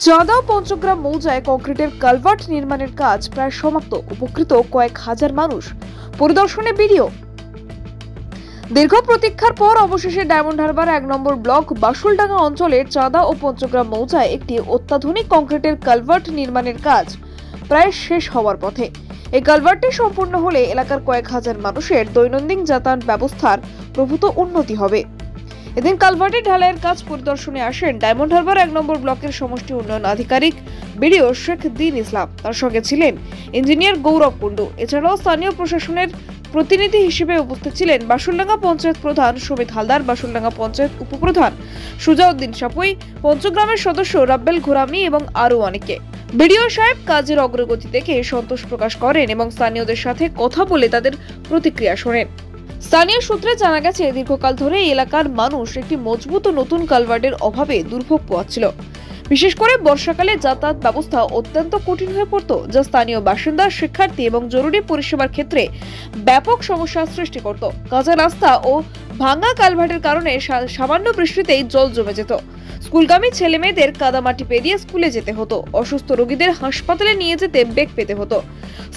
চাঁদা ও পঞ্চগ্রাম মৌজায় কংক্রিটের কালভার্ট নির্মাণের কাজ প্রায় সমাপ্ত। উপকৃত কয়েক হাজার মানুষ। পরিদর্শনে ভিডিও। দীর্ঘ প্রতীক্ষার পর অবশেষে ডায়মন্ড হারবার 1 নম্বর ব্লক বাসুলডাঙ্গা অঞ্চলের চাঁদা ও পঞ্চগ্রাম মৌজায় একটি অত্যাধুনিক কংক্রিটের কালভার্ট নির্মাণের কাজ প্রায় শেষ হওয়ার পথে। এই কালভার্টটি সম্পূর্ণ হলে এলাকার কয়েক হাজার মানুষের দৈনন্দিন যাতায়াত ব্যবস্থার প্রভূত উন্নতি হবে। এদিন কালভার্টের ঢালাইয়ের কাজ পরিদর্শনে আসেন ডায়মন্ড হারবার 1 নম্বর ব্লকের সমষ্টি উন্নয়ন আধিকারিক বিডিও শেখ দিন ইসলাম। তার সঙ্গে ছিলেন ইঞ্জিনিয়ার গৌরব কুণ্ডু। এছাড়াও স্থানীয় প্রশাসনের প্রতিনিধি হিসেবে উপস্থিত ছিলেন বাসুলডাঙ্গা পঞ্চায়েত প্রধান সুমিত হালদার, বাসুলডাঙ্গা পঞ্চায়েত উপপ্রধান সুজাউদ্দিন সাপুই, পঞ্চগ্রামের সদস্য রাব্বেল ঘোরামি এবং আরও অনেকে। বিডিও সাহেব কাজের অগ্রগতি দেখে সন্তোষ প্রকাশ করেন এবং স্থানীয়দের সাথে কথা বলে তাদের প্রতিক্রিয়া শোনেন। স্থানীয় সূত্রে জানা গেছে, দীর্ঘকাল ধরে এই এলাকার মানুষ একটি মজবুত ও নতুন কালভার্টের অভাবে দুর্ভোগ পোহাচ্ছিল। বিশেষ করে বর্ষাকালে যাতায়াত ব্যবস্থা অত্যন্ত কঠিন হয়ে পড়ত, যা স্থানীয় বাসিন্দা, শিক্ষার্থী এবং জরুরি পরিষেবার ক্ষেত্রে ব্যাপক সমস্যার সৃষ্টি করত। কাঁচা রাস্তা ও ভাঙা কালভার্টের কারণে সামান্য বৃষ্টিতেই জল জমে যেত। স্কুলগামী ছেলে মেয়েদের কাদামাটি পেরিয়ে স্কুলে যেতে হতো। অসুস্থ রোগীদের হাসপাতালে নিয়ে যেতে বেগ পেতে হতো।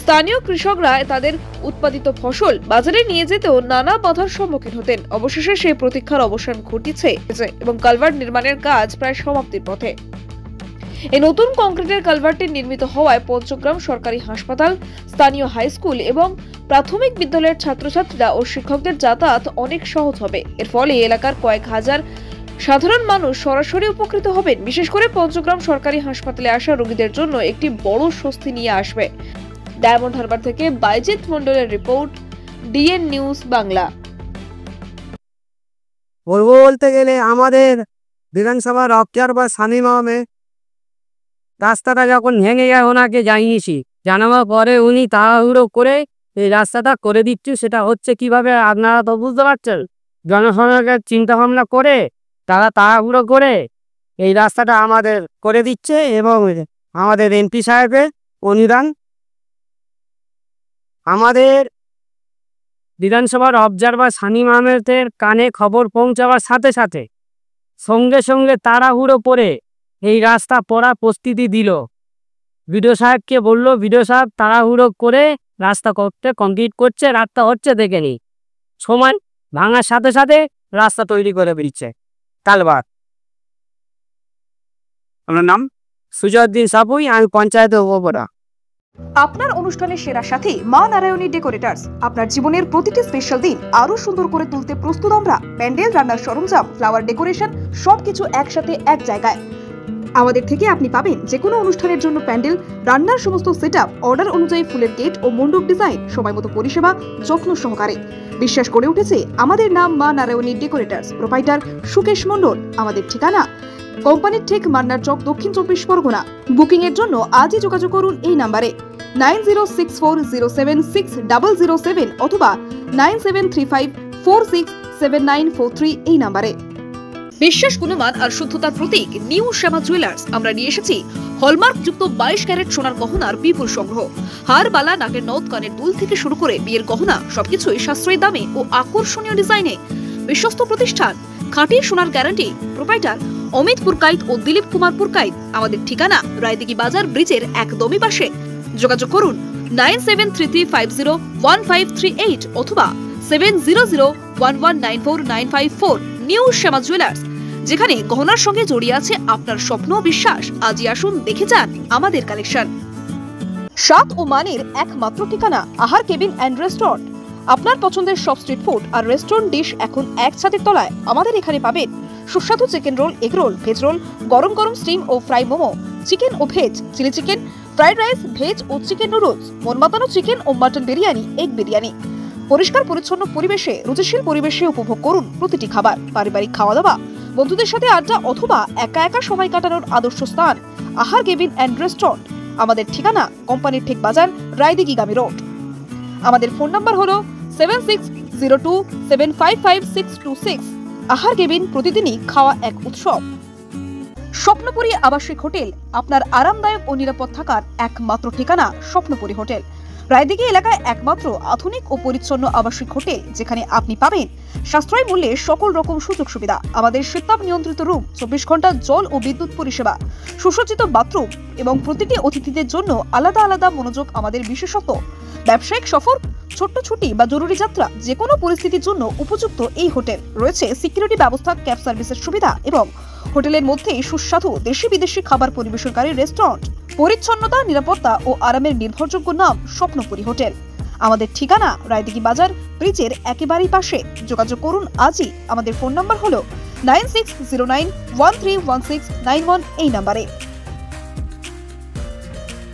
স্থানীয় কৃষকরা তাদের উৎপাদিত ফসল বাজারে নিয়ে যেতেও নানা বাধার সম্মুখীন হতেন। অবশেষে সেই প্রতীক্ষার অবসান ঘটেছে এবং কালভার্ট নির্মাণের কাজ প্রায় সমাপ্তির পথে। এই নতুন কংক্রিটের কালভার্টটি নির্মিত হওয়ায় পঞ্চগ্রাম সরকারি হাসপাতাল, স্থানীয় হাই স্কুল এবং প্রাথমিক বিদ্যালয়ের ছাত্রছাত্রীরা ও শিক্ষকদের যাতায়াত অনেক সহজ হবে। এর ফলে এলাকার কয়েক হাজার সাধারণ মানুষ সরাসরি উপকৃত হবেন। বিশেষ করে পঞ্চগ্রাম সরকারি হাসপাতালে আসা রোগীদের জন্য একটি বড় স্বস্তি নিয়ে আসবে। ডায়মন্ড হারবার থেকে বাইজিৎ মন্ডলের রিপোর্ট, ডিএন নিউজ বাংলা। বলতে গেলে আমাদের বিধানসভার অবজার বা শানিমামে রাস্তাটা যখন ভেঙে যায় ওনাকে জানিয়েছি, জানানোর পরে উনি তাড়াহুড়ো করে এই রাস্তাটা করে দিচ্ছে। সেটা হচ্ছে কিভাবে আপনারা তো বুঝতে পারছেন। জনসাধারণের চিন্তা ভাবনা করে তারা তাড়াহুড়ো করে এই রাস্তাটা আমাদের করে দিচ্ছে এবং আমাদের এমপি সাহেবের অনুদান আমাদের বিধানসভার অবজারভার শানিমামের কানে খবর পৌঁছাবার সাথে সাথে সঙ্গে সঙ্গে তাড়াহুড়ো করে এই রাস্তা পড়ার প্রস্তুতি দিল। বিডিও সাহেবকে বলল, বিডিও সাহেব তাড়াহুড়ো করে রাস্তা কমপ্লিট করছে, রাস্তা হচ্ছে দেখে নি। সময় ভাঙার সাথে সাথে রাস্তা তৈরি করে বেরিয়েছে কালভার্ট। আপনার নাম? সুজাউদ্দিন সাপুই, আমি পঞ্চায়েতের উপপ্রধান। আপনার অনুষ্ঠানের সেরা সাথী মা নারায়ণী ডেকোরেটার্স। আপনার জীবনের প্রতিটি স্পেশাল দিন আরো সুন্দর করে তুলতে প্রস্তুত আমরা। প্যান্ডেল, রান্নার সরঞ্জাম, ফ্লাওয়ার ডেকোরেশন সবকিছু একসাথে এক জায়গায়। আমাদের থেকে আপনি পাবেন যে কোনো অনুষ্ঠানের জন্য প্যান্ডেল, রান্নার সমস্ত সেটআপ, অর্ডার অনুযায়ী ফুলের গেট ও মণ্ডপ ডিজাইন, সময় মতো পরিষেবা, যত্ন সহকারে। বিশ্বাস করে উঠেছে আমাদের নাম মা নারায়ণী ডেকোরেটার্স। প্রোপাইটার সুকেশ মণ্ডল। আমাদের ঠিকানা কোম্পানির ঠিক মান্নার চক, দক্ষিণ 24 পরগনা। বুকিং এর জন্য আজই যোগাযোগ করুন এই নাম্বারে 9064076007 অথবা 9735467943 এই নাম্বারে। বিশ্বাস, গুণমান আর শুদ্ধতার প্রতীক নিউ শ্যামা জুয়েলার্স। আমরা নিয়ে এসেছি হলমার্ক যুক্ত 22 ক্যারেট সোনার গহনার বিপুল সংগ্রহ। হার, বালা, নাকের নথ, কানের দুল থেকে শুরু করে বিয়ের গহনা সবকিছুই সাশ্রয়ী দামে ও আকর্ষণীয় ডিজাইনে। বিশ্বস্ত প্রতিষ্ঠান, খাঁটি সোনার গ্যারান্টি। প্রোপাইটার অমিত পুরকাইত ও দিলীপ কুমার পুরকাইত। আমাদের ঠিকানা রায়দিঘি বাজার ব্রিজের একদমই পাশে। যোগাযোগ করুন 9733501538 অথবা 7001194954। নিউ শ্যামা জুয়েলার্স, যেখানে গহনার সঙ্গে জড়িয়ে আছে আপনার স্বপ্ন ও বিশ্বাস। আজই আসুন, দেখে যান আমাদের কালেকশন। স্বাদ ও মানের একমাত্র ঠিকানা আহার কেবিন অ্যান্ড রেস্টুরেন্ট। আপনার পছন্দের সব স্ট্রিট ফুড আর রেস্টুরেন্ট ডিশ এখন এক ছাদের তলায়। আমাদের এখানে পাবেন সুস্বাদু chicken roll, egg roll, veg roll, গরম গরম স্টিম ও ফ্রাই মোমো, চিকেন ও veg, chilli chicken, fried rice, veg ও চিকেন নুডলস, মন মাতানো চিকেন ও মাটন বিরিয়ানি, এগ বিরিয়ানি। পরিষ্কার পরিচ্ছন্ন পরিবেশে, রুচিশীল পরিবেশে উপভোগ করুন প্রতিটি খাবার। পারিবারিক খাওয়া দাওয়া, বন্ধুদের সাথে আড্ডা অথবা একা একা সময় কাটানোর আদর্শ স্থান আহার কেবিন অ্যান্ড রেস্টুরেন্ট। আমাদের ঠিকানা কোম্পানির ঠিক বাজার, রায়দিঘি গামী রোড। আমাদের ফোন নাম্বার হলো 7602755626। আহার কেবিন, প্রতিদিনই খাওয়া এক উৎসব। স্বপ্নপুরী আবাসিক হোটেল, আপনার আরামদায়ক ও নিরাপদ থাকার একমাত্র ঠিকানা স্বপ্নপুরী হোটেল। রায়দিঘি এলাকায় একমাত্র আধুনিক ও পরিচ্ছন্ন আবাসিক হোটেল, যেখানে আপনি পাবেন সাশ্রয়ী মূল্যে সকল রকম সুযোগ সুবিধা। আমাদের শীতাপ নিয়ন্ত্রিত রুম, 24 ঘন্টা জল ও বিদ্যুৎ পরিষেবা, সুসজ্জিত বাথরুম এবং প্রতিটি অতিথিদের জন্য আলাদা আলাদা মনোযোগ আমাদের বিশেষত্ব। ব্যবসায়িক সফর, ছোট্ট ছুটি বা জরুরি যাত্রা, যে কোনো পরিস্থিতির জন্য উপযুক্ত এই হোটেল। রয়েছে সিকিউরিটি ব্যবস্থা, ক্যাব সার্ভিসের সুবিধা এবং হোটেলের মধ্যেই সুস্বাদু দেশি বিদেশি খাবার পরিবেশনকারী রেস্টুরেন্ট। পরিচ্ছন্নতা, নিরাপত্তা ও আরামের নির্ভরযোগ্য নাম স্বপ্নপুরী হোটেল। আমাদের ঠিকানা রায়দিঘি বাজার ব্রিজের একেবারেই পাশে। যোগাযোগ করুন আজই। আমাদের ফোন নাম্বার হলো 9609131691 এই নাম্বারে।